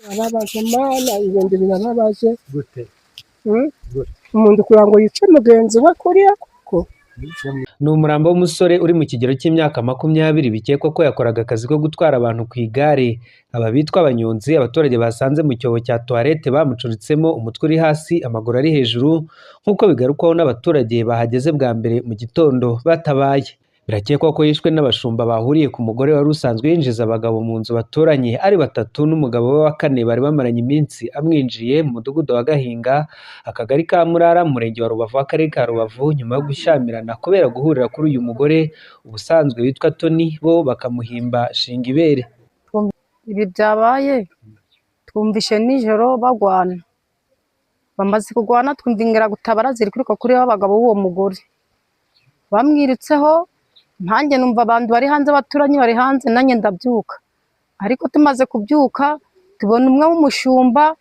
Arabaje mana ibindi birababaje gute umuntu kugira ngo yice mugenzi we kuriya koko. Ni umurambo w'umusore uri mu kigero cy'imyaka 20 bikekwa ko yakoraga akazi ko gutwara abantu ku igare. Aba bitwa abanyonzi abaturage basanze mu cyobo cya toilette bamucuritsemo umutwe uri hasi amaguru ari hejuru nk'uko bigarukwaho n'abaturage bahageze bwa mbere mu gitondo batabaye. Birakekwa ko yishwe n'abashumba bahuriye ku mugore wari usanzwe yinjiza abagabo mu nzu baturanye ari batatu n'umugabo we wa kane bari bamaranye iminsi amwinjiye mu mudugudu wa Gahinga akagari ka Murara mu murenge wa Rubavu akarere ka Rubavu nyuma yo gushyamirana kubera guhurira kuri uyu mugore ubusanzwe witwa Tony bo bakamuhimba Shingibere. Ibi byabaye twumvishe nijoro bagwana, bamaze kugwana twumva ingeragutabara ziri kuri kuriho abagabo b'uwo mugore bamwirutseho. Ntange numva abantu bari hanze baturanye bari hanze nanjye ndabyuka, ariko tumaze kubyuka tubona umwe w'umushumba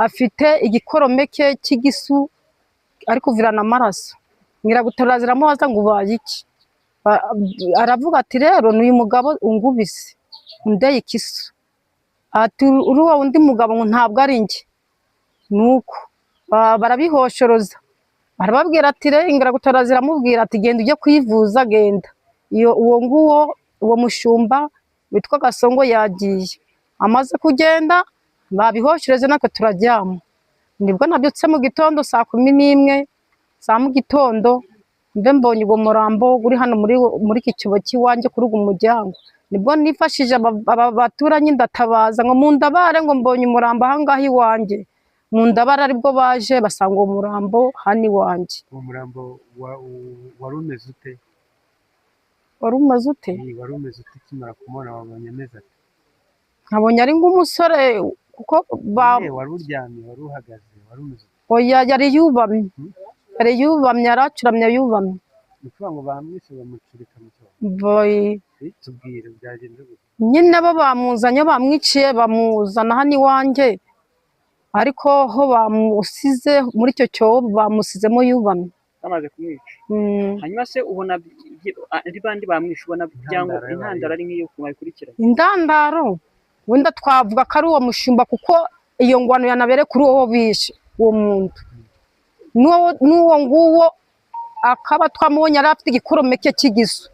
afite igikoromeke cy'igisu ari kuvirana amaraso. Nyiragutabara ziramubaza ngo ubaye iki, aravuga ati rero n'uyu mugabo ungubise undeye ikisu, ati uruwa undi mugabo ngo ntabwo ari njye. Nuko barabihoshoroza barababwira ati rero ingiragutabara ziramubwira ati genda ujye kwivuza genda. Uwo mushumba witwa Gasongo yagiye, amaze kugenda babihoshoreze natwe turaryama. Nibwo nabyutse mu gitondo saa 11 za mu gitondo mbe mbonye uwo murambo uri hano muri iki cyobo cy'iwanjye kuri ugu muryango. Nibwo nifashije aba baturanye ndatabaza ngo mundabare ngo mbonye umurambo ahangaha iwanjye. Mundabara aribwo baje basanga uwo murambo hano iwanjye. uwo murambo wari umeze ute? Wari umeze ute? Wari umeze ute ukimara kumubona wabonye ameze ate? Nkabonye ari nk'umusore kuko wari uryamye wari uhagaze wari umeze ute? Oya yari yubamye, yari yubamye aracuramye yubamye. Ni ukuvuga ngo bamwishe bamucurika mu cyobo? Tubwire byagenze gute? Nyine bo bamuzanye bamwiciye bamuzana hano iwanjye, ariko ho bamusize muri icyo cyobo bamusizemo yubamye. Bamaze kumwica. Hanyuma se ubona ari bandi bamwishe, ubona byangwa intandaro ari nk'iyo kumayikurikiranye? Indandaro wenda twavuga ko ari uwo mushumba kuko iyo ngwano yanabere kuri uwo bishe uwo muntu. N'uwo nguwo akaba twamubonye ari afite igikoromeke cy'igisu.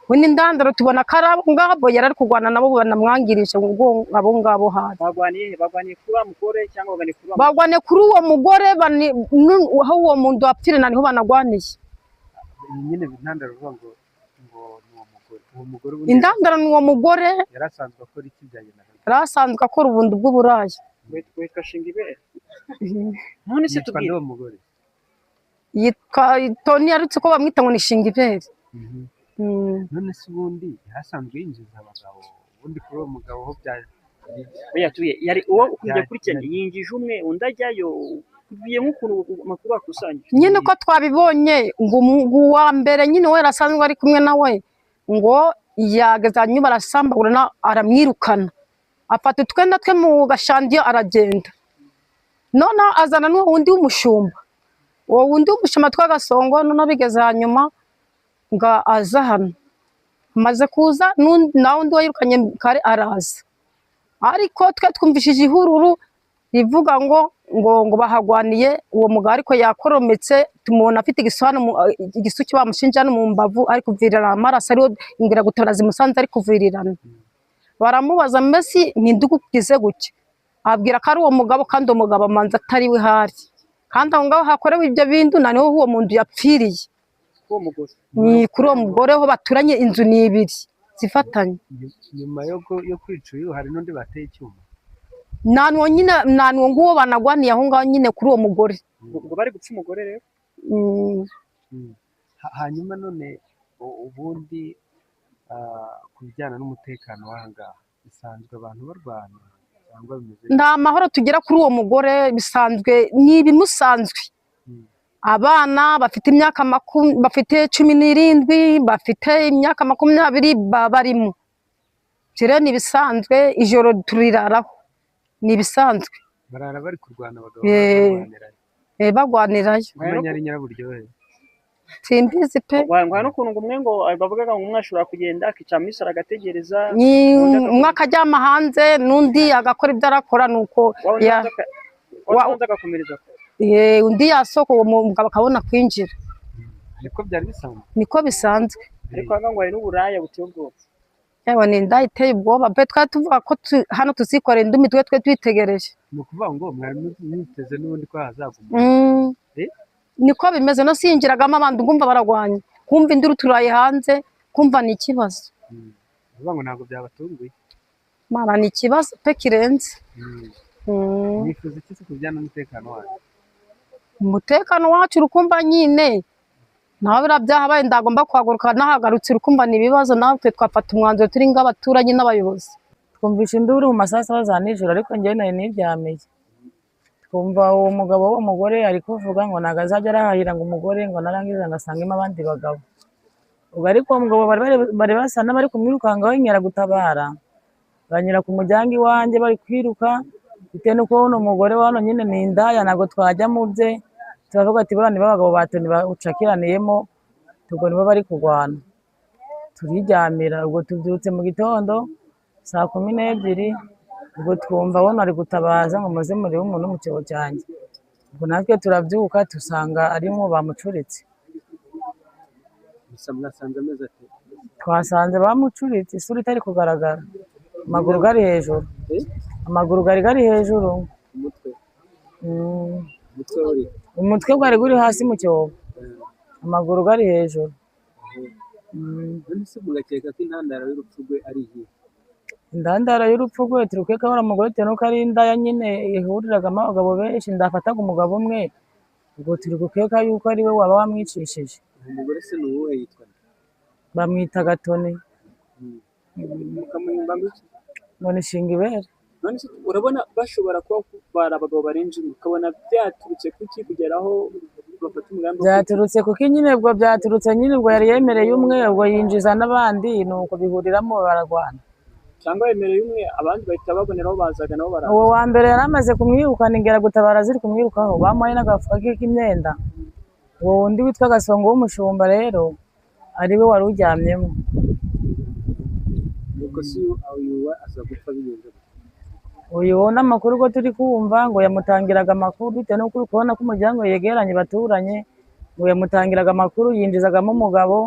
We n'indandaro tubona ko ari abo ngabo yari ari kurwana nabo banamwangirisha ngo abo ngabo hasi. Bagwaniye kuri wa mugore cyangwa bagwaniye kuri uwo mugore aho uwo muntu apfire niho banagwaniye. Nyine intandaro uvuga ngo uwo mugore indandaro ni uwo mugore yarasanzwe akora iki byagenda? Yarasanzwe akora ubundi bw'uburaya. Witwa Shingibere. None se tubwire uwo mugore yitwa Tony, yarutse ko bamwita ngo ni Shingibere. None se ubundi yarasanzwe yinjiza abagabo, ubundi kuri uwo mugabo ho yari uwo ukujya kurikirana yinjije umwe undi ajyayo kubiye nk'ukuntu amakuru akusanyije. Nyine ko twabibonye ngo uwa mbere nyine we yarasanzwe ari kumwe nawe ngo yagezanye barasambagurana aramwirukana afata utwenda twe mu gashandiyo aragenda. None azana n'uwo wundi w'umushumba, uwo wundi w'umushumba twa Gasongo. None bigeze hanyuma ngo aza hano, amaze kuza nawe undi wayirukanye kare araza, ariko twe twumvishije ihururu rivuga ngo bahagwaniye uwo mugabo ariko yakorometse. Tumubona afite igisu cyo bamushinja no mu mbavu ari kuvirira amaraso, ariyo ingiragutabara zimusanze ari kuvirirana. Baramubaza mbese ntindugukize gutya, abwira ko ari uwo mugabo kandi uwo mugabo amanza atari we hari, kandi aho ngaho hakorewe ibyo bintu naniho uwo muntu yapfiriye. Ni kuri uwo mugore ho baturanye inzu ni 2 zifatanye. Nyuma yo kwica uyu hari n'undi bateye icyuma? Nanwo nguwo banagwaniye aho ngaho nyine kuri uwo mugore. Ngo bari gupfa umugore rero. Hanyuma none ubundi ku bijyana n'umutekano w'ahangaha bisanzwe abantu barwana cyangwa bimeze? Nta mahoro tugira kuri uwo mugore, bisanzwe ni ibimusanzwe. Abana bafite imyaka bafite 17 bafite imyaka 20 barimo. Kire ni bisanzwe, ijoro turiraraho ni bisanzwe. Barara bari kurwana abagabo bagwanirayo. Kumenya ari Nyiraburyohe. simbizi pe. Wangwa no kuntu umwe ngo bavugaga ngo umwe ashobora kugenda akica misi agategereza umwe akaryama hanze n'undi agakora ibyo arakora nuko agakomereza undi yasoko uwo mugabo akabona kwinjira. Niko byari bisanzwe. Niko bisanzwe. Ariko ngo hari n'uburaya buteye ubwoba. Yewe ni inda iteye ubwoba pe, twari tuvuga ko hano tuzikorera indumi twe twitegereje. Ni ukuvuga ngo mwari mwiteze n'ubundi ko hazaguma. Niko bimeze, no sinjiragamo abantu ngumva baragwanya, kumva induru turaye hanze, kumva ni ikibazo. Uvuga ngo ntabwo byabatunguye. Mana ni ikibazo pe kirenze. Nifuza iki kujyana n'umutekano wacu? Umutekano wacu urukumva nyine naho birabyahabaye ndagomba kwaguruka nahagarutse urukumva ni ibibazo, natwe twafata umwanzuro turi ng'abaturanyi n'abayobozi. Twumvisha induru mu masaha za nijoro, ariko njyewe nari niryamiye. Twumva uwo mugabo w'umugore ari kuvuga ngo ntago azajya arahahira ngo umugore ngo narangiza ngasangemo abandi bagabo. Ubwo ariko uwo mugabo bari basa n'abari kumwirukangaho inkera gutabara, banyura ku muryango iwanjye bari kwiruka, bitewe n'uko uno mugore wano nyine ni indaya, ntabwo twajya mu bye, turavuga ati buriya niba abagabo batoni bawucakiraniyemo, ubwo nibo bari kurwana. Turiryamira, ubwo tubyutse mu gitondo saa 12, ubwo twumva wono ari gutabaza ngo muze murebe umuntu mu cyobo cyanjye. Ubwo natwe turabyuka dusanga arimo bamucuritse. Mwasanze ameze ati? Twasanze bamucuritse, isura itari kugaragara, amaguru gari hejuru. Amaguru gari hejuru. Umutwe bwari guri hasi mu cyobo, amaguru gari hejuru. None mugakeka ko intandaro y'urupfu rwe ari iyihe? Indandara y'urupfu rwe turukeka ko umugore tewe nuko ari indaya nyine ihuriragamo abagabo benshi, ndafataga umugabo umwe, ubwo turi gukeka yuko ari we waba wamwicishije. Umugore se n'uwuhe yitwa? Bamwita Gatoni. Mukamuhimba iki? None shinga ibere. None urabona bashobora kuba bara abagabo barenje, ukabona byaturutse kuki kugeraho bafata umugambi? Byaturutse kuko nyine ubwo byaturutse nyine ubwo yari yemereye umwe, ubwo yinjiza n'abandi, nuko bihuriramo baragwana. Cyangwa yemereye umwe abandi bahita baboneraho bazaga nabo baraza. Uwo wa mbere yaramaze kumwirukana ingera gutabara ziri kumwirukaho, bamuhaye n'agafuka k'imyenda. Uwo wundi witwa Gasongo w'umushumba rero ari we wari uryamyemo. Nuko si uyu aza gupfa bigenze. Uyu n'amakuru ko turi kumva ngo yamutangiraga amakuru, bitewe n'uko uri kubona ko umuryango yegeranye baturanye, ngo yamutangiraga amakuru yinjizagamo umugabo,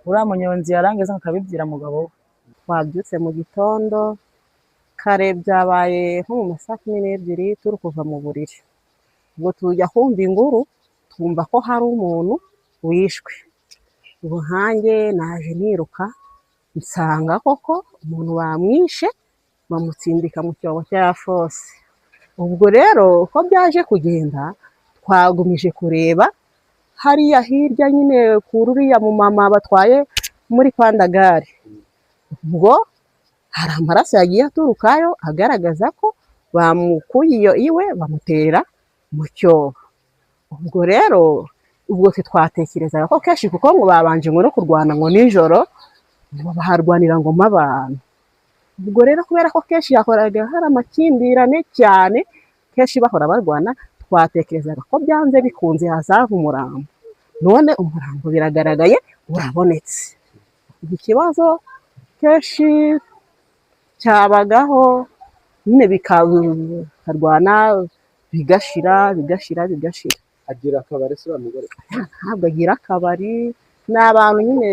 uriya munyonzi yarangiza akabibwira mugabo. Twabyutse mu gitondo kare, byabaye nko mu masaha 12 turi kuva mu buriri, ubwo tujya kumva inguru, twumva ko hari umuntu wishwe. Ubwo hanjye naje niruka nsanga koko umuntu bamwishe, bamutsindika mu cyobo cya fose. Ubwo rero uko byaje kugenda, twagumije kureba hariya hirya nyine ku ruriya mu mama batwaye muri Pandagare. Ubwo hari amaraso yagiye aturukayo agaragaza ko bamukuye iyo iwe bamutera mu cyobo. Ubwo rero ubwo twatekerezaga ko kenshi, kuko ngo babanje ngo no kurwana ngo nijoro ngo baharwanira ngo abantu. Ubwo rero kubera ko kenshi yakoraga hari amakimbirane cyane, kenshi bahora barwana, twatekerezaga ko byanze bikunze hazava umurambo. None umurambo biragaragaye urabonetse. Iki kibazo kenshi cyabagaho nyine bikarwana bigashira. Agira akabari se mugore? Ntabwo agira akabari, n'abantu nyine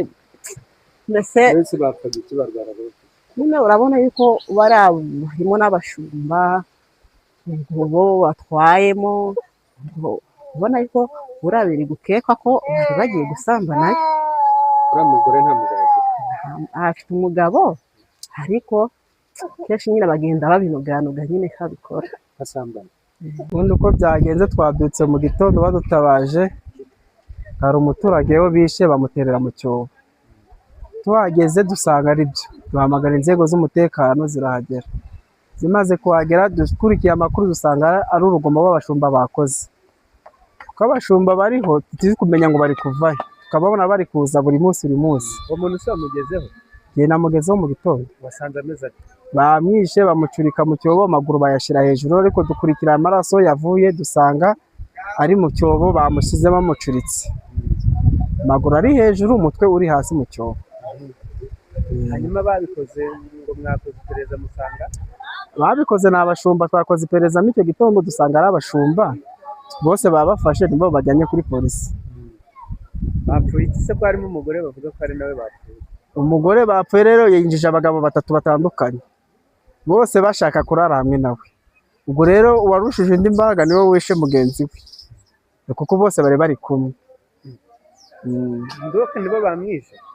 mbese bapfaga iki barwara bose. Nyine urabona yuko barimo n'abashumba ngo batwayemo, ubona yuko biri gukekwa ko bari bagiye gusambana. Uriya mugore nta mugabo afite umugabo, ariko kenshi nyine bagenda babinoganuga nyine kabikora basambana. Ubundi uko byagenze, twabyutse mu gitondo badutabaje, hari umuturage we bishe bamuterera mu cyobo. Tuhageze dusanga ari byo, duhamagara inzego z'umutekano zirahagera. Zimaze kuhagera dukurikiye amakuru dusanga ari urugomo rw'abashumba bakoze. Kuko abashumba bariho tuzi kumenya ngo bari kuvayo, tukababona bari kuza buri munsi. Uwo muntu se wamugezeho? Njye namugezeho mu gitondo. Wasanze ameze ati? Bamwishe bamucurika mu cyobo, amaguru bayashyira hejuru, ariko dukurikira amaraso yavuye dusanga ari mu cyobo bamushyize bamucuritse. amaguru ari hejuru umutwe uri hasi mu cyobo. hanyuma babikoze ngo mwakoze iperereza musanga Babikoze ni abashumba, twakoze iperereza muri icyo gitondo dusanga ari abashumba bose babafashe nibo bajyanye kuri polisi. bapfuye iki se ko harimo umugore bavuga ko ari nawe bapfuye? Umugore bapfuye rero yinjije abagabo 3 batandukanye bose bashaka kurara hamwe nawe. Ubwo rero uwarushije indi mbaraga niwe wishe mugenzi we kuko bose bari kumwe. Ndoke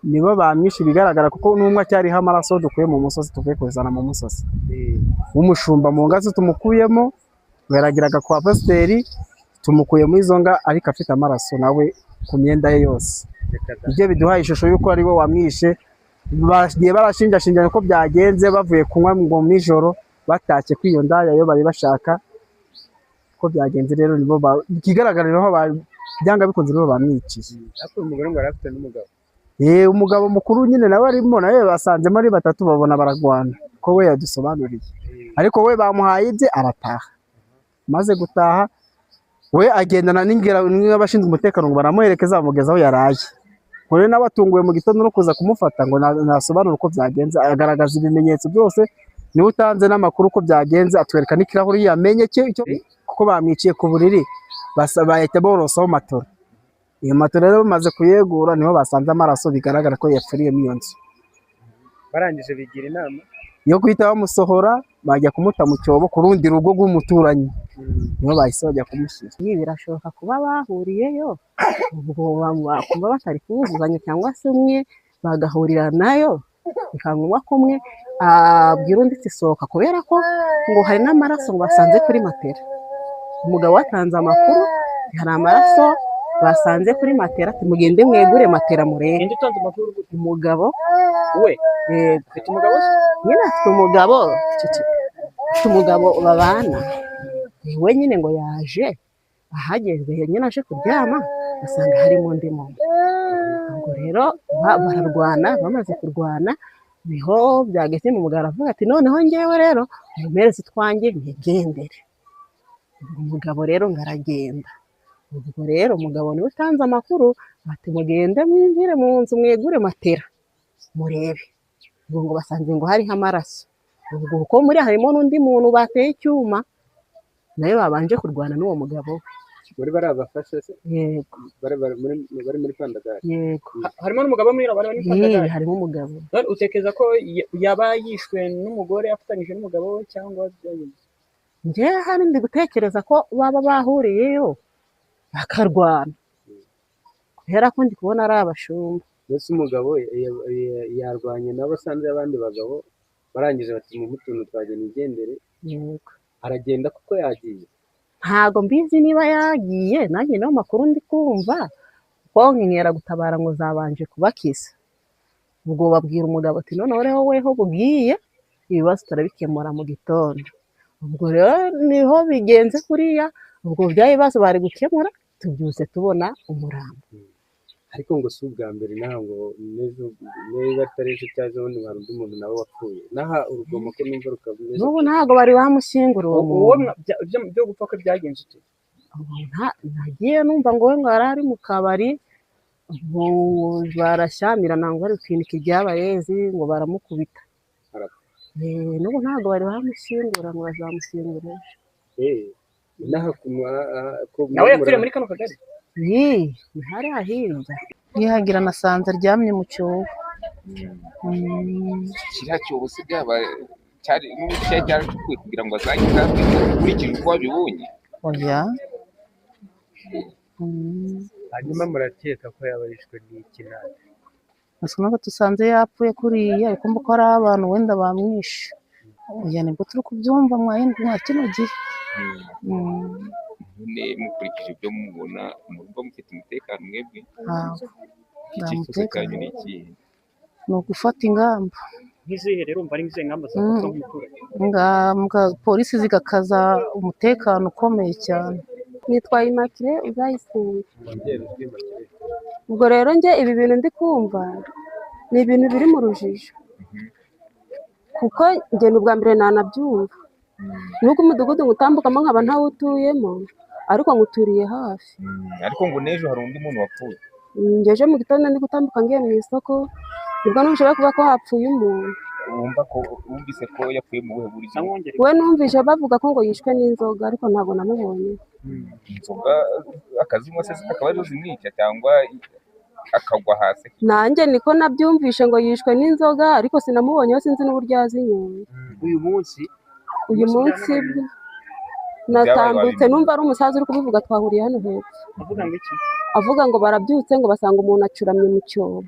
nibo bamwishe bigaragara kuko n'umwe acyariho amaraso dukuye mu musozi tuvuye kuzana mu musozi. Umushumba mu ngazi tumukuyemo yaragiraga kwa pasiteri tumukuyemo izo nga ariko afite amaraso nawe ku myenda ye yose. Ibyo biduhaye ishusho y'uko ari we wamwishe. Bagiye barashinjashinjanya ko byagenze bavuye kunywa ngo nijoro batashye kwiyonda yo bari bashaka ko byagenze. Rero nibo ikigaragara rero byanga bikunze nibo bamwiciye. Ariko umugore ngo arafite n'umugabo. Umugabo mukuru nyine nawe arimo, nawe basanzemo ari 3 babona baragwana ko we yadusobanuriye. Ariko we bamuhaye ibye arataha. Maze gutaha we agendana n'abashinzwe umutekano ngo baramuherekeza bamugeza aho yaraye. Kure n'abatunguwe mu gitondo no kuza kumufata ngo nasobanura uko byagenze, agaragaza ibimenyetso byose. Niwe utanze n'amakuru uko byagenze, atwereka n'ikirahuri yamenye cyo kuko bamwiciye ku buriri bahita borosaho matora. Iyo matora rero bamaze kuyegura niho basanze amaraso bigaragara ko yapfiriye mu iyo nzu. Barangije bigira inama yo guhita bamusohora bajya kumuta mu cyobo ku rundi rugo rw'umuturanyi. Niho bahise bajya kumushyira. Ibi birashoboka kuba bahuriyeyo ubwo bakumva batari kuzuzanya cyangwa se umwe bagahurira nayo bikangwa ko umwe abwira undi sohoka kubera ko ngo hari n'amaraso ngo basanze kuri matera. Umugabo watanze amakuru hari amaraso basanze kuri matera, ati mugende mwegure matera murebe. Indi utanze amakuru umugabo we afite umugabo nyine afite umugabo babana we nyine ngo yaje ahageze nyine aje kuryama asanga harimo undi muntu. Ubwo rero bararwana, bamaze kurwana niho byageze mu mugabo avuga ati noneho ngewe rero umumerezi twanjye ntigendere. Umugabo rero ngaragenda. Ubwo rero umugabo niwe utanze amakuru ati mugende mwinjire mu nzu mwegure matera murebe. Ubwo ngo basanze ngo hariho amaraso. Ubwo kuko muri harimo n'undi muntu bateye icyuma nayo babanje kurwana n'uwo mugabo. Bari barabafashe se? Yego. Bari muri Pandagari. Yego. Harimo n'umugabo muri Pandagari. Harimo umugabo. Utekereza ko yaba yishwe n'umugore afatanyije n'umugabo we cyangwa byagenze? Nje hari ndi gutekereza ko baba bahuriyeyo bakarwana. Kubera ko ndi kubona ari abashumba. Mbese umugabo yarwanye nabo asanze abandi bagabo barangije bati mu mutuntu twagenda igendere. Yego. Aragenda kuko yagiye. Ntago mbizi niba yagiye, nanjye naho makuru ndi kumva ko nkera gutabara ngo zabanje kubakiza. Ubwo babwira umugabo ati none rero weho bugiye ibibazo turabikemura mu gitondo. Ubwo rero niho bigenze kuriya, ubwo byayibazo bari gukemura tubyuse tubona umurambo. Ariko ngo si ubwa mbere ntabwo neza atareje cyaje ubundi hari undi muntu nawe wapfuye. Naha urugomo ko numva rukavuze. N'ubu ntago bari bamushyingura uwo muntu. Byo gupfa ko byagenze ute? Nagiye numva ngo we ngo ari mu kabari barashyamira ntabwo ari kwinike ryabarezi ngo baramukubita. N'ubu ntabwo bari bamushyingura ngo bazamushyingura. Nawe yapfiriye muri kano kagari? Ni hariya hirya. Yihagira nasanze aryamye mu cyobo. Kiriya cyobo se byaba cyari cyaracukuwe kugira ngo azajye ukurikije uko wabibonye? Oya. Hanyuma murakeka ko yabarishwe n'ikinani? Nasoma ko dusanze yapfuye kuriya ariko mba ko ari abantu wenda bamwishe. Oya nibwo turi kubyumva mwa kino gihe. None mukurikije ibyo mubona murumva mufite umutekano mwebwe? Icyifuzo cyanyu ni ikihe? Ni ugufata ingamba. Nk'izihe rero umva ari nk'izihe ngamba zafatwa nk'umuturage? Polisi zigakaza umutekano ukomeye cyane. Nitwa Immaculée Uzayisenga. Ubwo rero njye ibi bintu ndi kumva ni ibintu biri mu rujijo kuko njye ni ubwa mbere nanabyumva. Nuko umudugudu ngutambukamo nkaba ntawutuyemo ariko nguturiye hafi. Ariko ngo n'ejo hari undi muntu wapfuye. ngeje mu gitondo ndi gutambuka ngiye mu isoko nibwo ntushobora kuba ko hapfuye umuntu. wumvise ko yapfuye mu buhe buryo? We numvise bavuga ko ngo yishwe n'inzoga ariko ntabwo namubonye. Inzoga akazinywa se akaba arizo zimwica cyangwa akagwa hasi? Nanjye niko nabyumvishe ngo yishwe n'inzoga ariko sinamubonyeho, sinzi n'uburyo yazinyoye. Uyu munsi natambutse numva ari umusaza uri kubivuga, twahuriye hano hepfo avuga ngo barabyutse ngo basanga umuntu acuramye mu cyobo.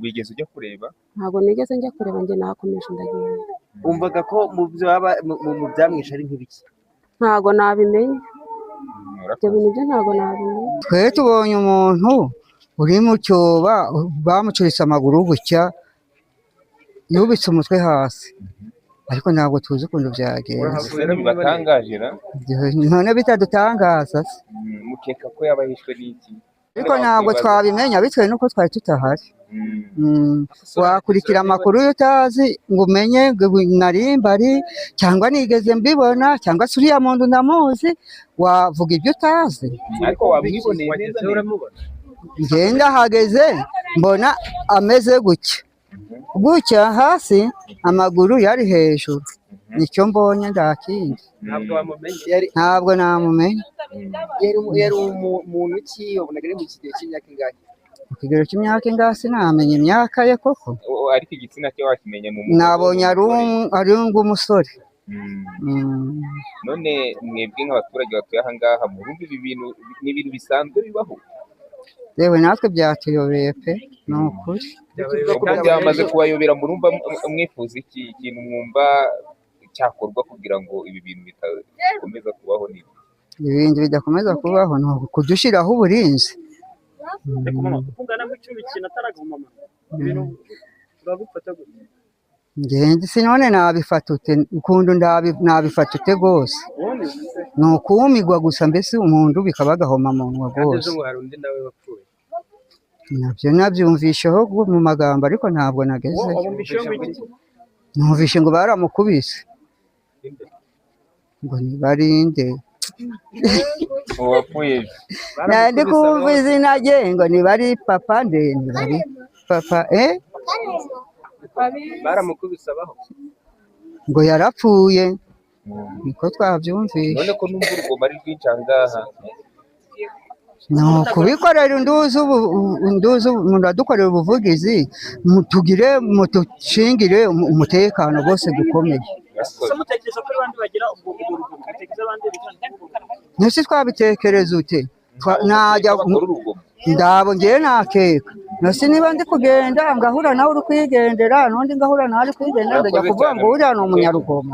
Wigeze ujya kureba? Ntabwo nigeze njya kureba, njye nakomeje ndagenda. Wumvaga ko mu byamwishe ari nk'ibiki? Ntabwo nabimenye, ibyo bintu byo ntabwo nabimenye. Twe tubonye umuntu uri mu cyoba bamucuritse amaguru gutya yubitse umutwe hasi, ariko ntabwo tuzi ukuntu byagenze. Bibatangaje ra? None bitadutangaza se. Mukeka ko yaba yishwe n'iki? Ariko ntabwo twabimenya bitewe n'uko twari tutahari. Wakurikira amakuru utazi ngo umenye narimbari cyangwa nigeze mbibona cyangwa se uriya muntu ndamuzi, wavuga ibyo utazi. Ariko wamwiboneye neza uramubona? Ngenda hageze mbona ameze gutya hasi, amaguru yari hejuru, nicyo mbonye ndakindi. Ntabwo namumenye. Yari umuntu ki? Wabonaga ari mu kigero cy'imyaka ingahe? Mu kigero cy'imyaka ingahe sinamenya imyaka ye koko. Ariko igitsina cye wakimenya mu mugabo? Nabonye ari umusore. None mwebwe nk'abaturage batuye aha ngaha murumva ibi bintu ni ibintu bisanzwe bibaho? Yewe natwe byatuyobeye pe, ni ukuri. Byamaze kubayobera, murumva mwifuza iki? Ikintu mwumva cyakorwa kugira ngo ibi bintu bidakomeza kubaho? Ibintu bidakomeza kubaho ni ukudushyiraho uburinzi. Ngende sinone nabifata ute, ukundu nabifata ute rwose? Ni ukuwumigwa gusa, mbese umuntu bikaba agahomamunwa rwose. Nabyo nabyumvisheho mu magambo ariko ntabwo nageze. Numvishe ngo baramukubise, ngo nibarinde. Nandi kumva izina rye ngo nibari papa nibari papa baramukubise abaho ngo yarapfuye, niko twabyumvishe. None ko numva urugomo ari rwinshi aha ngaha? Ni ukubikorera induzu muradukorera ubuvugizi, mutushingire umutekano bose dukomeye. Nese twabitekereza ute? Ndabo ngiye nakeka nasi niba ndi kugenda ngahura nawe uri kwigendera, n'undi ngahura nawe ari kwigendera, ndajya kuvuga ngo uriya ni umunyarugomo.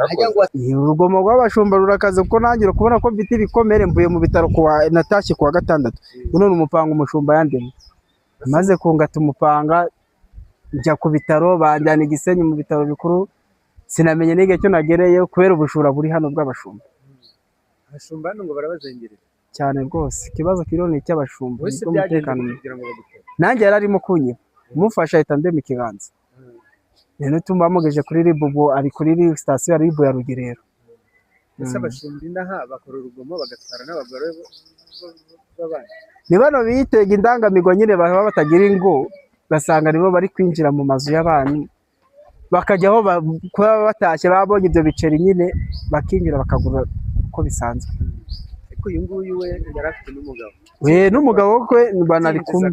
Urugomo rw'abashumba rurakaze kuko nangira kubona ko mfite ibikomere, mvuye mu bitaro natashye kuwa gatandatu, none umupanga umushumba yandemye, maze kungata umupanga njya ku bitaro, banjyana i Gisenyi mu bitaro bikuru, sinamenye n'igihe cyo nagereyeyo kubera ubujura buri hano bw'abashumba. Abashumba hano ngo barabazengereza cyane rwose. Ikibazo kiriho ni icy'abashumba n'umutekano. Nanjye yari arimo kunyiba, umufasha ahita ndema ikiganza. Rero bamugeje kuri RIB, ubwo ari kuri sitasiyo ya RIB ya Rugerero. Ese abashumba inaha bakora urugomo bagatwara n'abagore b'abandi? Ni bano bitega indangamirwa nyine, baba batagira ingo, ugasanga nibo bari kwinjira mu mazu y'abantu, bakajyaho kuba batashye babonye ibyo biceri nyine, bakinjira bakagura uko bisanzwe. Ariko uyu nguyu we yari afite n'umugabo. N'umugabo we banari kumwe.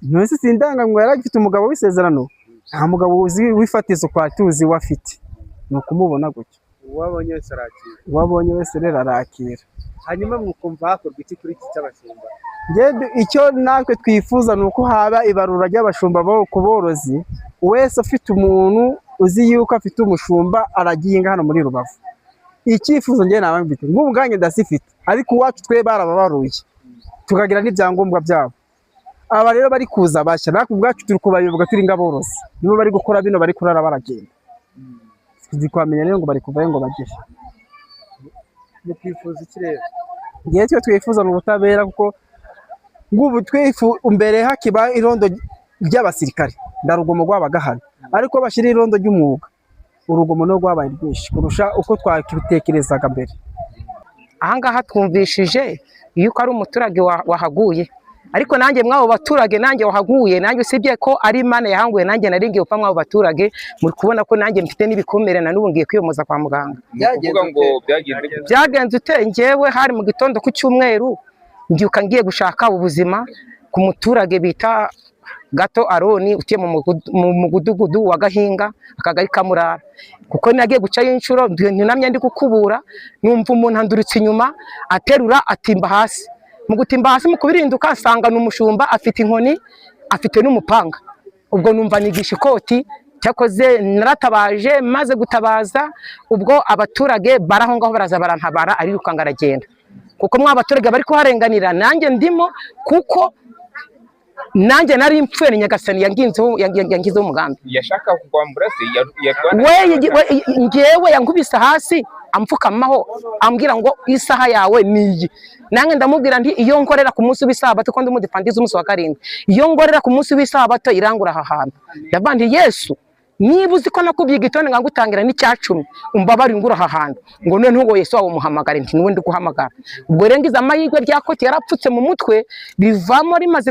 Ntose sindangamirwa, yari afite umugabo w'isezerano. Nta mugabo wifatizo kwa tuzi wafite, ni ukumubona gutyo. Uwabonye wese arakira. Uwabonye wese rero arakira. Hanyuma mukumva hakorwa iki kuri iki cy'abashumba? Icyo natwe twifuza ni uko haba ibarura ry'abashumba ku borozi, wese ufite umuntu uzi yuko afite umushumba aragiye hano muri Rubavu. Icyifuzo njye nawe mfite nk'ubu nganye ndasifite, ariko uwacu twe barababaruye tukagira n'ibyangombwa byabo. Aba rero bari kuza bashya, natwe ubwacu turi kubayoboka turi ngaborozi, nibo bari gukora bino, bari kurara baragenda. Tuzikwamenya rero ngo bari kuvayo ngo bagere. Mukwifuza iki rero? Ngiye twe twifuza mu butabera, kuko ngubu imbere hakiba irondo ry'abasirikare ndarugomo rwabaga hano, ariko bashyira irondo ry'umwuga, urugomo no rwabaye rwinshi kurusha uko twakibitekerezaga mbere. Ahangaha twumvishije yuko ari umuturage wahaguye, ariko nanjye mwabo baturage nanjye wahaguye nanjye usibye ko ari Imana yahanguye nanjye nari ngiye upfa mwabo baturage muri kubona ko nanjye mfite n'ibikomere na n'ubu ngiye kwiyomoza kwa muganga. Byagenze ute? Njyewe hari mu gitondo ku cyumweru mbyuka ngiye gushaka ubuzima ku muturage bita Gato Aroni utuye mu mudugudu wa Gahinga akagari Kamurara, kuko nagiye gucayo inshuro ntunamye ndi gukubura numva umuntu anduritse inyuma aterura atimba hasi. Mu gutimba hasi mu kubirinduka asanga n'umushumba afite inkoni afite n'umupanga. Ubwo numva nigisha ikoti cyakoze naratabaje maze gutabaza ubwo abaturage barahongaho baraza barantabara ariruka ngaragenda, kuko mwa abaturage bari kuharenganira nanjye ndimo, kuko nanjye nari mpfuye ni Nyagasani yangizeho umugambi. Yashaka kukwambura se ngewe yankubise hasi amfukamaho ambwira ngo isaha yawe niyi. Nange ndamubwira nti iyo nkorera ku munsi w'isabato ko ndumudifandiza umunsi wa karindwi, iyo nkorera ku munsi w'isabato irangura aha hantu. Yavandi Yesu niba uzi ko nakubye igitone ngangutangira n'icyacumi umbabari ngura aha hantu ngo none ngo Yesu wawe muhamagare nti niwe ndi guhamagara. Ubwo rengiza amahirwe ryakoti yarapfutse mu mutwe bivamo rimaze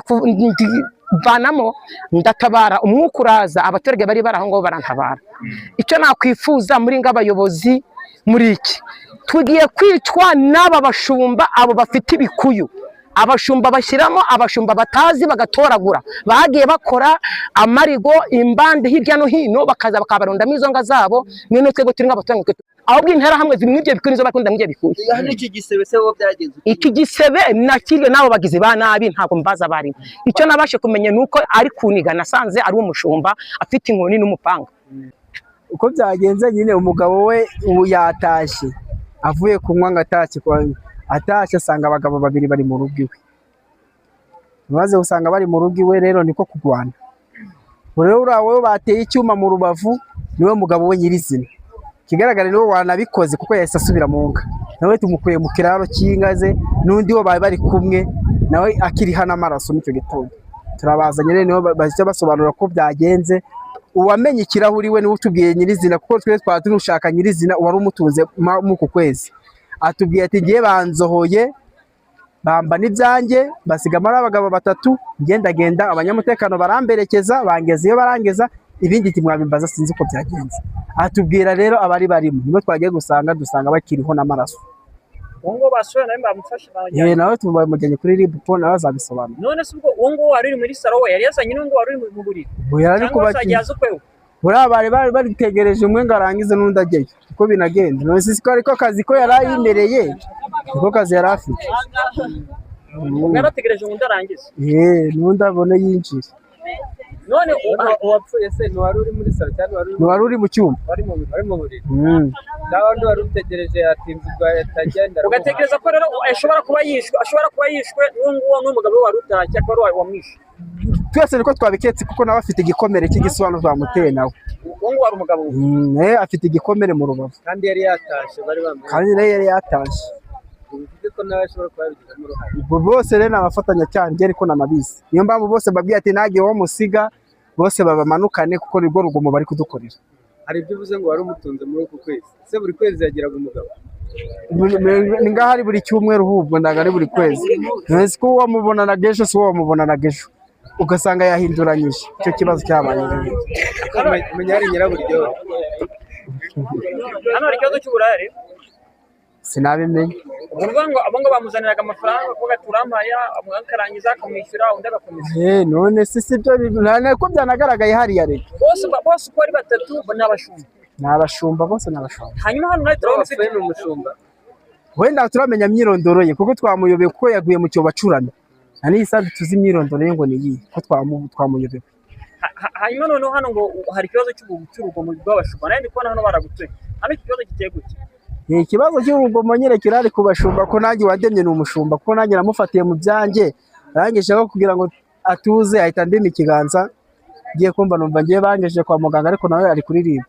vanamo ndatabara umwuka uraza abaturage bari baraho barantabara. Icyo nakwifuza muri ng'abayobozi muri iki tugiye kwicwa n'aba bashumba abo bafite ibikuyu, abashumba bashyiramo abashumba batazi bagatoragura bagiye bakora amarigo imbande hirya no hino bakaza bakabarondamo izo nga zabo none twego turi nk'abaturage ahubwo intera hamwe zimwe ibyo bikuru nizo bakunda mu bikuru. Iki gisebe se wo byagenze iki gisebe nakirwe nabo bagize ba nabi ntago mbaza bari. Icyo nabashe kumenya nuko ari kuniga nasanze ari umushumba afite inkoni n'umupanga. Uko byagenze nyine umugabo we ubu yatashye avuye kunywa atashye asanga abagabo babiri bari mu rugo iwe, maze usanga bari mu rugo iwe rero niko kugwana. Rero urawe bateye icyuma mu rubavu niwe mugabo we nyirizina, kigaragara niwe wanabikoze kuko yahise asubira mu nka. Nawe tumukuye mu kiraro cy'inka ze n'undi wo bari kumwe nawe akiriha n'amaraso n'icyo gitondo. Turabazanye rero niho bahise basobanura ko byagenze. Uwamenye ikirahuri we niwe utubwiye nyirizina, kuko twe twaturushaka nyirizina wari umutunze mu ku kwezi. Atubwiye ati ngiye banzohoye bamba n'ibyanjye basigama ari abagabo batatu ngenda abanyamutekano baramberekeza bangeze iyo barangeza ibindi timwabimbaza sinzi ko byagenze. Atubwira rero abari barimo nibo twagiye dusanga bakiriho n'amaraso. Ngo bashoye nawe bamufashe bajyanye. Nawe tumujyanye kuri RIB po nawe azabisobanura. None se ubwo ngo wari uri muri saro we yari yazanye n'uwo wari uri mu buriri. Yari kubaki. Bari bitegereje umwe ngarangize n'undi ajyeyo uko binagenda. None siko ariko kazi ko yari yimereye uko kazi yari afite. Narategereje ngo ndarangize. N'undi abone yinjira. None uwapfuye se wari uri muri saro cyangwa wari uri mu cyumba? Wari mu buriri. N'abandi wari utegereje atinze ubwo yatagenda. Ugatekereza ko rero ashobora kuba yishwe n'uwo n'umugabo wari utashye ko wari wamwishe. Twese niko twabiketse kuko nawe afite igikomere cy'igisobanuro bamuteye nawe. Uwo wari umugabo we. Afite igikomere mu rubavu. Kandi yari yatashye bari bamwe. Kandi yari yatashye. Bivuze ko nawe ashobora kuba yabigizemo uruhare. Bose rero nabafatanya cyane ariko nanabizi. Niyo mpamvu bose babwiye ati nagiye wo musiga bose babamanukane kuko nibwo rugomo bari kudukorera. Hari ibyo uvuze ngo wari umutunze muri uku kwezi. Se buri kwezi yagiraga umugabo. Ni ngaho ari buri cyumweru hubwo ndaga ari buri kwezi. Nzi ko wamubona na gesho si wamubona na gesho. Ugasanga yahinduranyije. Icyo kibazo cyabaye. Menya ari nyiraburyo. Hano hari ikibazo cy'uburare. Sinabimenye. Ngo abongo bamuzaniraga amafaranga kuvuga turampaya amwakarangiza akamwishyura undi agakomeza. None si byo ko byanagaragaye hariya rero. Bose uko ari batatu n'abashumba. N'abashumba bose n'abashumba. Hanyuma hano nawe turabona umushumba. Wenda turamenya imyirondoro ye kuko twamuyobeye ko yaguye mu cyo bacurana. Ani isabi tuzi imyirondoro ye ngo ni iyi ko twamuyobeye. Hanyuma noneho hano ngo hari ikibazo cy'urugomo rw'abashumba. Nawe ndi kubona hano baragutuye. Hano ikibazo giteye gute? Ikibazo cy'urugomo nyine kirari ku bashumba ko nanjye wademye ni umushumba kuko nanjye namufatiye mu byanjye arangije ko kugira ngo atuze ahita ndema ikiganza ngiye kumva numva ngiye bangejeje kwa muganga ariko nawe ari kuri RIB.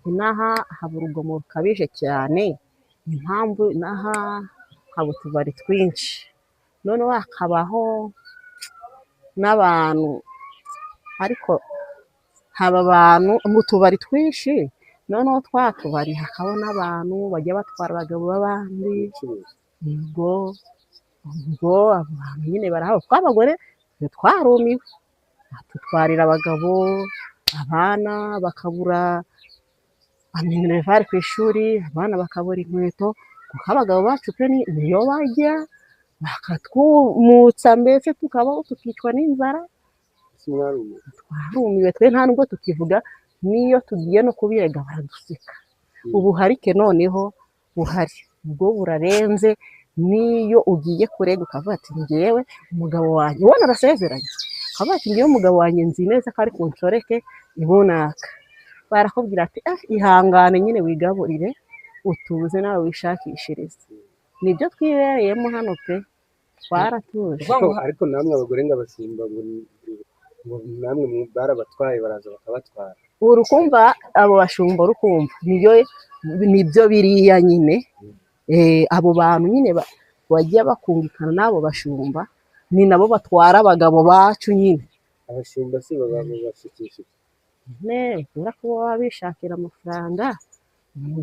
Inaha haba urugomo rukabije cyane, impamvu inaha haba utubari twinshi noneho hakabaho n'abantu ariko haba abantu mu tubari twinshi noneho twatubari hakabona abantu bajya batwara abagabo b'abandi ubwo ubwo abo bantu nyine barahawe kuko abagore twarumiwe, dutwarira abagabo abana bakabura minerivare ku ishuri, abana bakabura inkweto kuko abagabo bacu pe niyo bajya bakatwumutsa mbese tukabaho tukicwa n'inzara. Twarumiwe twe nta nubwo tukivuga, n'iyo tugiye no kubirega baraduseka. Ubuharike noneho buhari ubwo burarenze, n'iyo ugiye kurega ukavuga ati njyewe umugabo wanjye ubona arasezeranye, ukavuga ati njyewe umugabo wanjye nzi neza ko ari kunshoreke ibunaka, barakubwira ati ihangane nyine wigaburire utuze nawe wishakishirize. Nibyo twibereyemo hano pe, twaratuje. Ariko namwe abagore ngabasimba ngo namwe barabatwaye baraza bakabatwara. Urukumva abo bashumba, urukumva nibyo biriya nyine, abo bantu nyine bagiye bakungikana n'abo bashumba ni nabo batwara abagabo bacu nyine. Abashumba si baba bashikishije kubera ko baba bishakira amafaranga,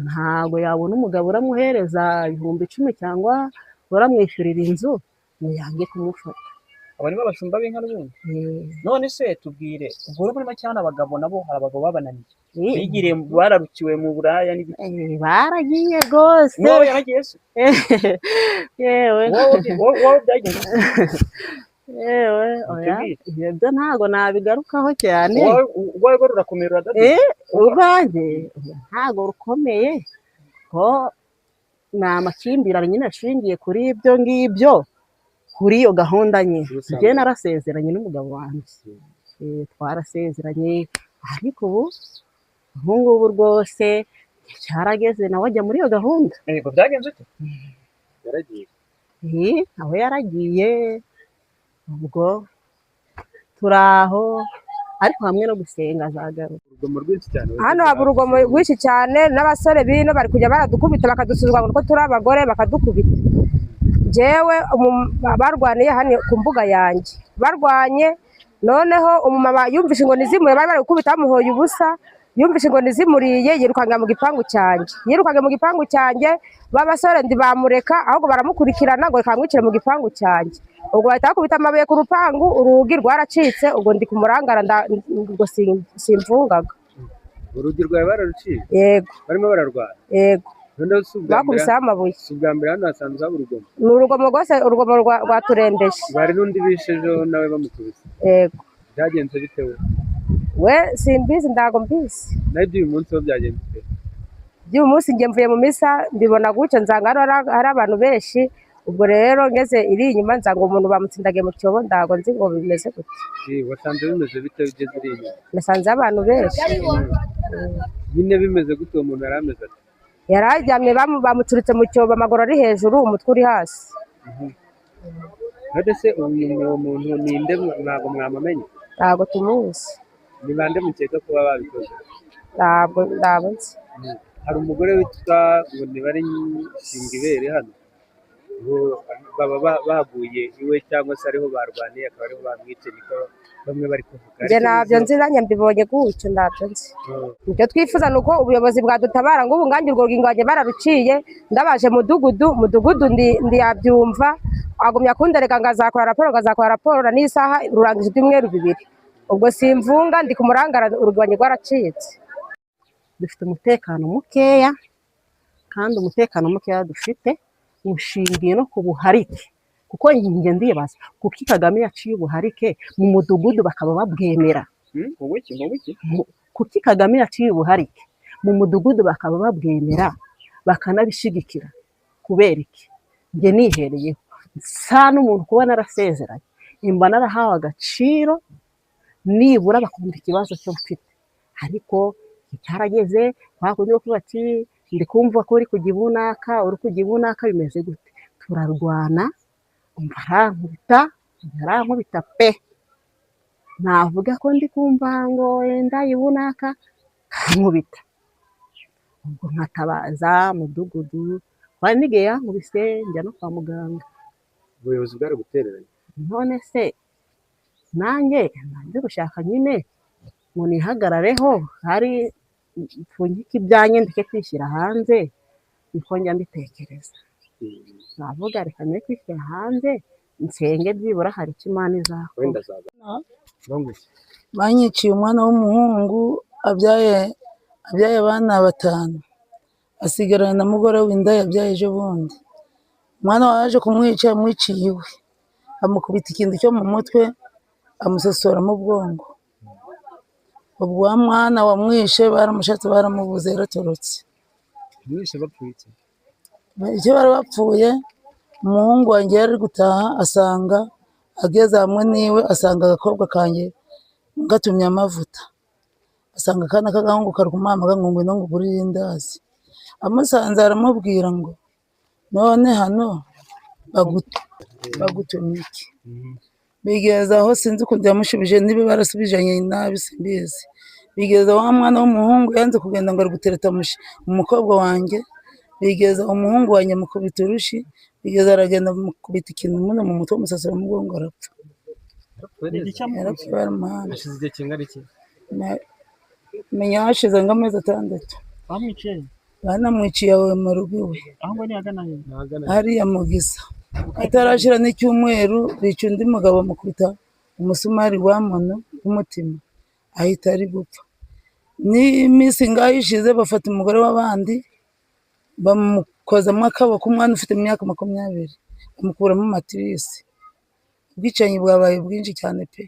ntabwo yabona umugabo uramuhereza 10,000 cyangwa uramwishyurira inzu ngo yange kumufata. Aba nibo bashumba b'inka n'ubundi. None se tubwire, ubwo muri make hano abagabo nabo hari abagabo babananiye, bigiriye bararukiwe mu buraya n'ibiki? Baragiye rwose. Wowe yaragiye se? Yewe wowe byagenze yewe oya, ibyo ntago nabigarukaho cyane. Wowe rurakomeye uradada? Urwanjye ntago rukomeye ko ni amakimbirane nyine ashingiye kuri ibyo ngibyo, kuri iyo gahunda nyine. Njye narasezeranye n'umugabo wanjye, twarasezeranye, ariko ubu ngubu rwose cyarageze nawe ajya muri iyo gahunda. Yego byagenze ute? Yaragiye aho yaragiye, ubwo turaho, ariko hamwe no gusenga azagaruka. Hano haba urugomo rwinshi cyane, n'abasore bino bari kujya baradukubita bakadusuzugura ko turi abagore bakadukubita. Jewe barwaniye hano ku mbuga yanjye, barwanye, noneho umumama yumvishe ngo nizimure, bari gukubita bamuhoye ubusa, yumvishe ngo nizimuriye yirukanga mu gipangu cyanjye, babasore ndibamureka ahubwo baramukurikirana ngo kamwicire mu gipangu cyanjye. Ubwo bahita bakubita amabuye ku rupangu, urugi rwaracitse, ubwo ndi kumurangara ngo simfungaga. Urugi rwawe bararuciye? Yego. Barimo bararwana? Yego. Bakubisaho amabuye. Si ubwa mbere hano hasanzwe haba urugomo? Ni urugomo rwose, urugomo rwaturembeje. Bari n'undi bishe ejo nawe bamukubise? Yego. Byagenze bite we? We simbizi, ndago mbizi. Nawe iby'uyu munsi ho byagenze bite? Iby'uyu munsi njye mvuye mu misa mbibona gutyo, nsanga hari abantu benshi, ubwo rero ngeze iri inyuma nsanga umuntu bamutsindagiye mu cyobo, ndago nzi ngo bimeze gute. Wasanze bimeze bite ugeze iri inyuma? Nasanze abantu benshi. Nyine bimeze gute uwo muntu yari ameze ate? Yari aryamye bamuturitse mu cyobo, amaguru ari hejuru, umutwe uri hasi. None se uwo muntu ninde ntabwo mwamumenye? Ntabwo tumuzi. Ni bande mukeka kuba babikoze? Ntabwo nzi. Hari umugore witwa ngo ntibari shinga ibere hano, baba baguye iwe cyangwa se ariho barwaniye akaba ariho bamwice, niko bamwe bari kuvuga. Njye ntabyo nzi, nanjye mbibonye gutyo, ntabyo nzi. Icyo twifuza ni uko ubuyobozi bwadutabara, ngo ubu ngange urwo rugingo wanjye bararuciye, ndabaje mudugudu ndiyabyumva, agumya kundereka ngo azakora raporo, n'isaha rurangije ibyumweru 2. Ubwo simvunga, ndi kumurangara, urugi rwanjye rwaracitse. Dufite umutekano mukeya, kandi umutekano mukeya dufite ushingiye no ku buharike, kuko njye ndibaza kuko Kagame yaciye ubuharike mu mudugudu bakaba babwemera. Kuko Kagame yaciye ubuharike mu mudugudu bakaba babwemera bakanabishigikira, kubera iki? Njye nihereyeho sa n'umuntu kuba narasezeranye, imba narahawe agaciro, nibura bakumva ikibazo cyo mfite. Ariko cyarageze bakundi ko bati ndi kumva ko uri kujya ibunaka, bimeze gute? Turarwana, arankubita pe, navuga ko ndi kumva ngo yenda ibunaka, nkubita. Ubwo nkatabaza mudugudu, wari nigeye yankubise njya no kwa muganga. Ubuyobozi bwari gutereranya? None se nanjye nzi gushaka nyine ngo nihagarareho, hari mfungike ibyanjye ndeke kwishyira hanze, niko njya mbitekereza. navuga reka ne kwishyira hanze nsenge byibura hari icyo Imana izakora. Banyiciye umwana w'umuhungu abyaye abana 5 asigarana na mugore w'inda yabyaye ejo bundi. Umwana waje kumwica yamwiciye iwe, amukubita ikintu cyo mu mutwe amusosora mu bwongo. Ubwo wa mwana wamwishe baramushatse baramubuze yaratorotse. Mwishe bapfuye Icyo bari bapfuye, umuhungu wanjye yari gutaha asanga ageze hamwe niwe asanga agakobwa kanjye gatumye amavuta, asanga akana k'agahungu kari kumamaga ngo ngwino ngugurire indazi. Amusanze aramubwira ngo none hano bagutumye iki? Bigeze aho sinzi ukuntu yamushubije, niba barasubijanye nabi simbizi. Bigeze wa mwana w'umuhungu yanze kugenda ngo ari gutereta umukobwa wanjye. Bigeze umuhungu wanjye mukubita urushi, bigeze aragenda mukubita ikintu mu mutwe amusasira mu bwongo arapfa. Hashize igihe kingana iki? Menya hashize nk'amezi 6. Bamwiciye? Banamwiciye aho mu rugo iwe. Aho ngo ni agana he? Hariya mu Gisa. Atarashira n'icyumweru bica undi mugabo mukubita umusumari w'amono w'umutima ahita ari gupfa. N'iminsi ngaho ishize bafata umugore w'abandi bamukozamo akaboko, umwana ufite imyaka 20 bamukuramo matirisi. Ubwicanyi bwabaye bwinshi cyane pe.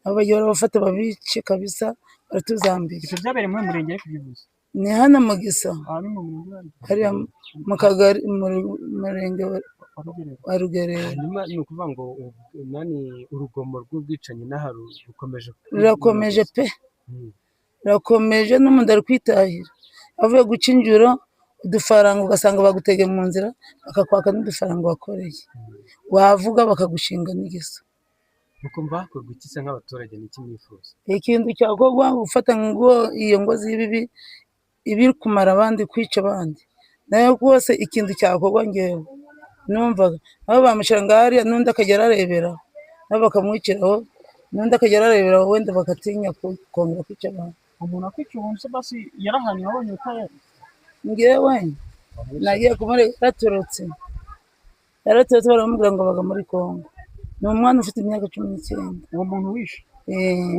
Abagiye barabafata babice kabisa baratuzambira. Ibyo byabereye mu murenge ariko bivuze ni hano mu Gisa, hariya mu kagari mu murenge wa Rugerero. Nyuma ni ukuvuga ngo urugomo rw'ubwicanyi n'aha rurakomeje pe, rurakomeje n'umuntu ari kwitahira avuye guca injuro udufaranga ugasanga bagutege mu nzira bakakwaka n'udufaranga wakoreye, wavuga bakagushinga n'igiso. Mukumva hakorwa iki se nk'abaturage n'iki mwifuza? Ikintu cyakorwa gufata ngo iyo ngo z'ibibi ibiri kumara abandi kwica abandi, nayo rwose ikintu cyakorwa ngewe numvaga abo bamushanga hariya n'undi akagera arebera nabo bakamwiciraho, n'undi akagera arebera wenda bakatinya kongera kwica abantu. Umuntu akwica umuntu se basi yarahanye abonye uko ngewe nagiye kumare yaratorotse baramubwira ngo baga muri Kongo. Ni umwana ufite imyaka 19. Uwo muntu wishe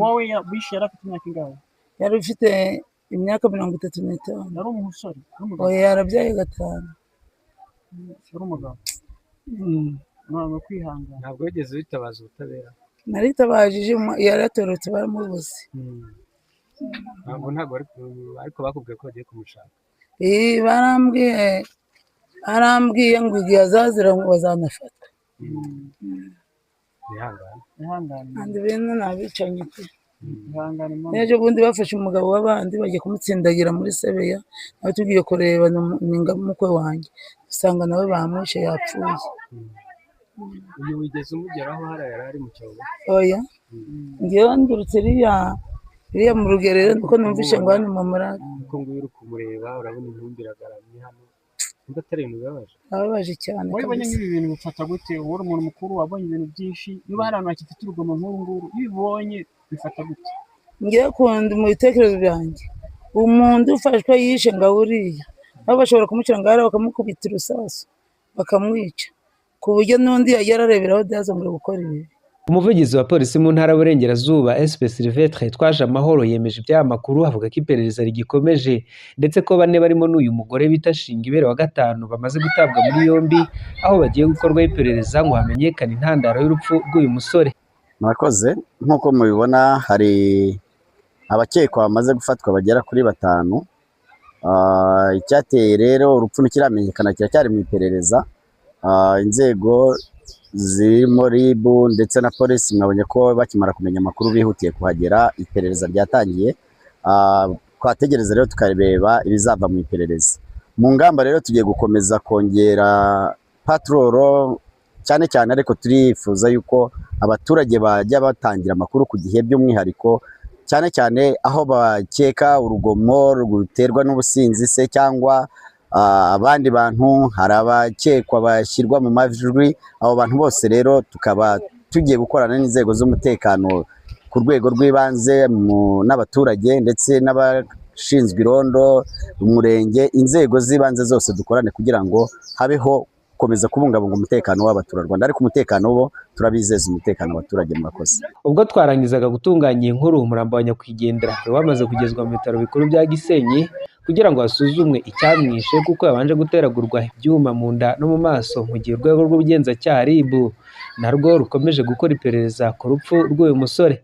wowe wishe yari afite imyaka ingahe? Yari ufite imyaka 35. Yari umusore oya yarabyaye 5. Yari umugabo. Ntabwo kwihangana. Ntabwo yigeze bitabaza ubutabera? Naritabajije yaratorotse baramubuze. Ntabwo ariko bakubwiye ko bagiye kumushaka? Arambwiye ngo igihe azazira ngo bazanafata. Kandi bene nabicanye pe. Ejo bundi bafashe umugabo w'abandi bagiye kumutsindagira muri Sebeya, nawe tugiye kureba n'ingamukwe wanjye usanga nawe bamwishe yapfuye. Uyu wigeze umugeraho hariya yari ari mu cyobo? Oya, ngewe ndurutse iriya mu Rugerero nuko numvishe ngo hano mu Murago. Uko nguyu uri kumureba urabona intumbi iragaramye hano, nimba atari ibintu bibabaje? Ababaje cyane. Wabonye nk'ibi bintu bifata gute? Wowe umuntu mukuru wabonye ibintu byinshi, niba hari abantu bakifite urugomo nk'uru nguru bibonye bifata gute? Ngewe kundi mu bitekerezo byanjye umuntu ufashwe yishe ngo uriya nabo bashobora kumucira ngo hariya bakamukubita urusasu bakamwica ku buryo n'undi yagera areberaho byazongera gukora ibi. Umuvugizi wa polisi mu ntara y'Uburengerazuba SP Sylvestre Twajamahoro yemeje iby'aya makuru, avuga ko iperereza rigikomeje ndetse ko 4 barimo n'uyu mugore bita Shingibere wa 5 bamaze gutabwa muri yombi, aho bagiye gukorwaho iperereza ngo hamenyekane intandaro y'urupfu rw'uyu musore. Murakoze, nk'uko mubibona hari abakekwa bamaze gufatwa bagera kuri 5. Icyateye rero urupfu ntikiramenyekana, kiracyari mu iperereza. Inzego zirimo RIB ndetse na polisi mwabonye ko bakimara kumenya amakuru bihutiye kuhagera, iperereza ryatangiye. Twategereza rero tukareba ibizava mu iperereza. Mu ngamba rero tugiye gukomeza kongera patrol cyane cyane, ariko turifuza yuko abaturage bajya batangira amakuru ku gihe, by'umwihariko cyane cyane aho bakeka urugomo ruterwa n'ubusinzi se cyangwa abandi bantu, hari abakekwa bashyirwa mu majwi. Abo bantu bose rero tukaba tugiye gukorana n'inzego z'umutekano ku rwego rw'ibanze n'abaturage ndetse n'abashinzwe irondo, umurenge, inzego z'ibanze zose dukorane kugira ngo habeho gukomeza kubungabunga umutekano w'abaturarwanda, ariko umutekano bo turabizeza umutekano w'abaturage. Murakoze. Ubwo twarangizaga gutunganya iyi nkuru, umurambo wa nyakwigendera wari wamaze kugezwa mu bitaro bikuru bya Gisenyi kugira ngo hasuzumwe icyamwishe, kuko yabanje guteragurwa ibyuma mu nda no mu maso, mu gihe urwego rw'ubugenzacyaha RIB narwo rukomeje gukora iperereza ku rupfu rw'uyu musore.